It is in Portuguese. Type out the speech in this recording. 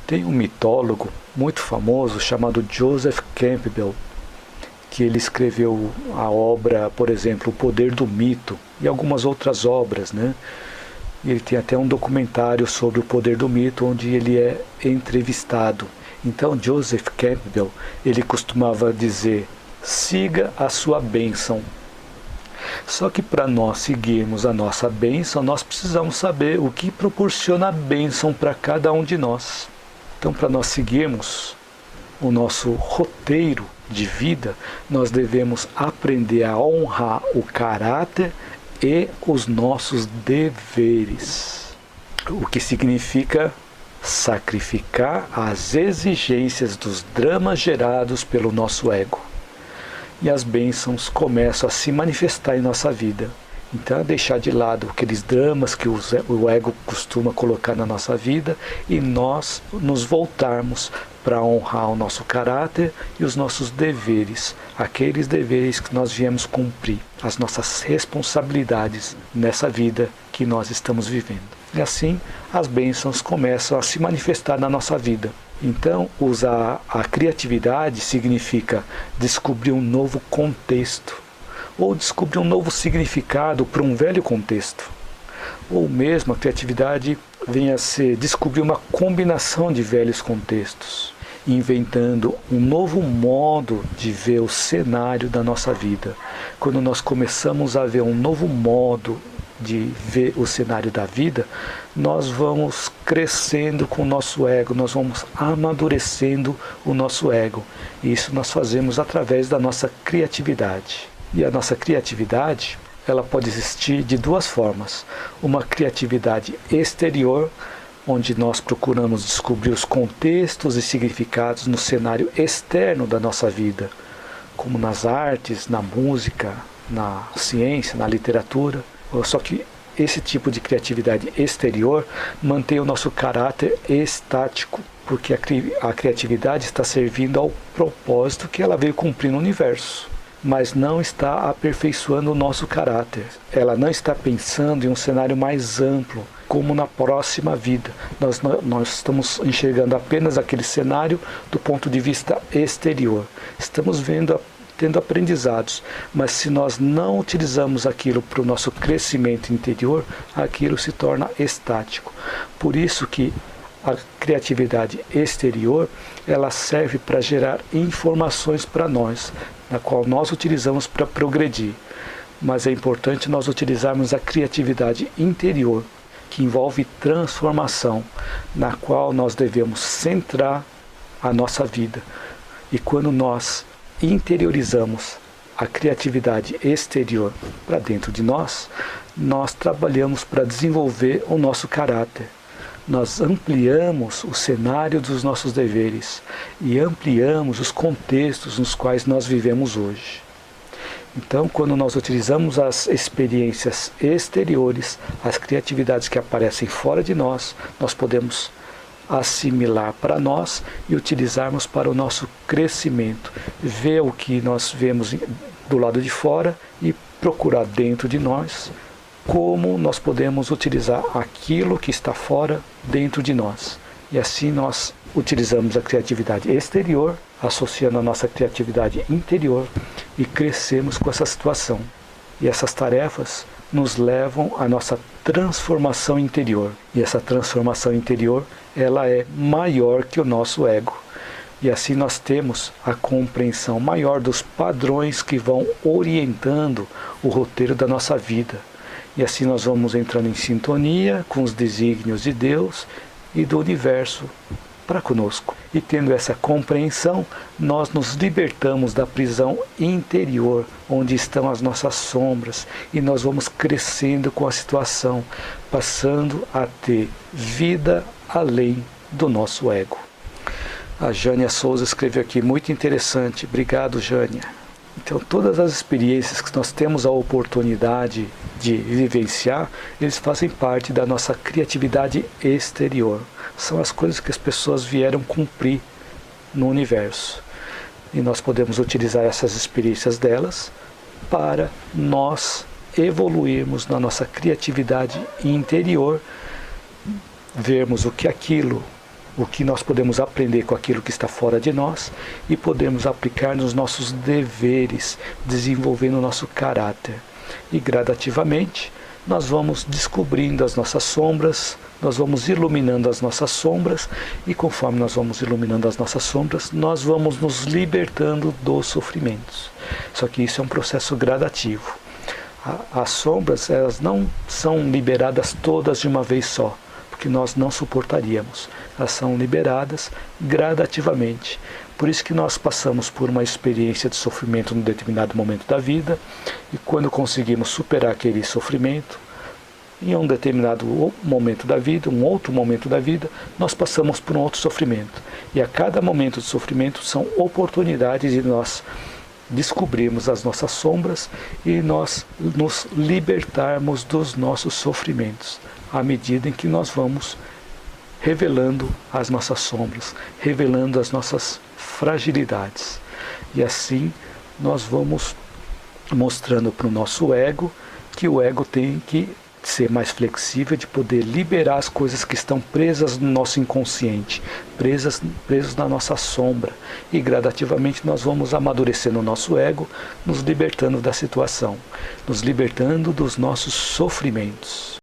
Tem um mitólogo muito famoso chamado Joseph Campbell, que ele escreveu a obra, por exemplo, O Poder do Mito e algumas outras obras, né? Ele tem até um documentário sobre o poder do mito, onde ele é entrevistado. Então, Joseph Campbell, ele costumava dizer: siga a sua bênção. Só que para nós seguirmos a nossa bênção, nós precisamos saber o que proporciona a bênção para cada um de nós. Então, para nós seguirmos o nosso roteiro de vida, nós devemos aprender a honrar o caráter e os nossos deveres. O que significa sacrificar as exigências dos dramas gerados pelo nosso ego. E as bênçãos começam a se manifestar em nossa vida. Então é deixar de lado aqueles dramas que o ego costuma colocar na nossa vida e nós nos voltarmos para honrar o nosso caráter e os nossos deveres, aqueles deveres que nós viemos cumprir, as nossas responsabilidades nessa vida que nós estamos vivendo. E assim as bênçãos começam a se manifestar na nossa vida. Então, usar a criatividade significa descobrir um novo contexto, ou descobrir um novo significado para um velho contexto. Ou mesmo a criatividade vem a ser descobrir uma combinação de velhos contextos, inventando um novo modo de ver o cenário da nossa vida. Quando nós começamos a ver um novo modo de ver o cenário da vida, nós vamos crescendo com o nosso ego, nós vamos amadurecendo o nosso ego. E isso nós fazemos através da nossa criatividade. E a nossa criatividade, ela pode existir de duas formas. Uma criatividade exterior, onde nós procuramos descobrir os contextos e significados no cenário externo da nossa vida, como nas artes, na música, na ciência, na literatura. Só que esse tipo de criatividade exterior mantém o nosso caráter estático, porque a criatividade está servindo ao propósito que ela veio cumprir no universo, mas não está aperfeiçoando o nosso caráter. Ela não está pensando em um cenário mais amplo, como na próxima vida. Nós estamos enxergando apenas aquele cenário do ponto de vista exterior. Estamos tendo aprendizados, mas se nós não utilizamos aquilo para o nosso crescimento interior, aquilo se torna estático. Por isso que a criatividade exterior, ela serve para gerar informações para nós, na qual nós utilizamos para progredir. Mas é importante nós utilizarmos a criatividade interior, que envolve transformação, na qual nós devemos centrar a nossa vida. E quando nós interiorizamos a criatividade exterior para dentro de nós, nós trabalhamos para desenvolver o nosso caráter. Nós ampliamos o cenário dos nossos deveres e ampliamos os contextos nos quais nós vivemos hoje. Então, quando nós utilizamos as experiências exteriores, as criatividades que aparecem fora de nós, nós podemos assimilar para nós e utilizarmos para o nosso crescimento. Ver o que nós vemos do lado de fora e procurar dentro de nós como nós podemos utilizar aquilo que está fora dentro de nós. E assim nós utilizamos a criatividade exterior, associando a nossa criatividade interior e crescemos com essa situação. E essas tarefas nos levam à nossa transformação interior. E essa transformação interior, ela é maior que o nosso ego. E assim nós temos a compreensão maior dos padrões que vão orientando o roteiro da nossa vida. E assim nós vamos entrando em sintonia com os desígnios de Deus e do universo para conosco. E tendo essa compreensão, nós nos libertamos da prisão interior, onde estão as nossas sombras, e nós vamos crescendo com a situação, passando a ter vida além do nosso ego. A Jânia Souza escreveu aqui, muito interessante. Obrigado, Jânia. Então, todas as experiências que nós temos a oportunidade de vivenciar, eles fazem parte da nossa criatividade exterior. São as coisas que as pessoas vieram cumprir no universo. E nós podemos utilizar essas experiências delas para nós evoluirmos na nossa criatividade interior, vermos o que aquilo o que nós podemos aprender com aquilo que está fora de nós e podemos aplicar nos nossos deveres, desenvolvendo o nosso caráter. E gradativamente nós vamos descobrindo as nossas sombras, nós vamos iluminando as nossas sombras, e conforme nós vamos iluminando as nossas sombras, nós vamos nos libertando dos sofrimentos. Só que isso é um processo gradativo. As sombras, elas não são liberadas todas de uma vez só, porque nós não suportaríamos. Elas são liberadas gradativamente. Por isso que nós passamos por uma experiência de sofrimento num determinado momento da vida, e quando conseguimos superar aquele sofrimento, em um determinado momento da vida, um outro momento da vida, nós passamos por um outro sofrimento. E a cada momento de sofrimento são oportunidades de nós descobrirmos as nossas sombras e nós nos libertarmos dos nossos sofrimentos, à medida em que nós vamos revelando as nossas sombras, revelando as nossas fragilidades. E assim nós vamos mostrando para o nosso ego que o ego tem que ser mais flexível, de poder liberar as coisas que estão presas no nosso inconsciente, presos na nossa sombra. E gradativamente nós vamos amadurecendo o nosso ego, nos libertando da situação, nos libertando dos nossos sofrimentos.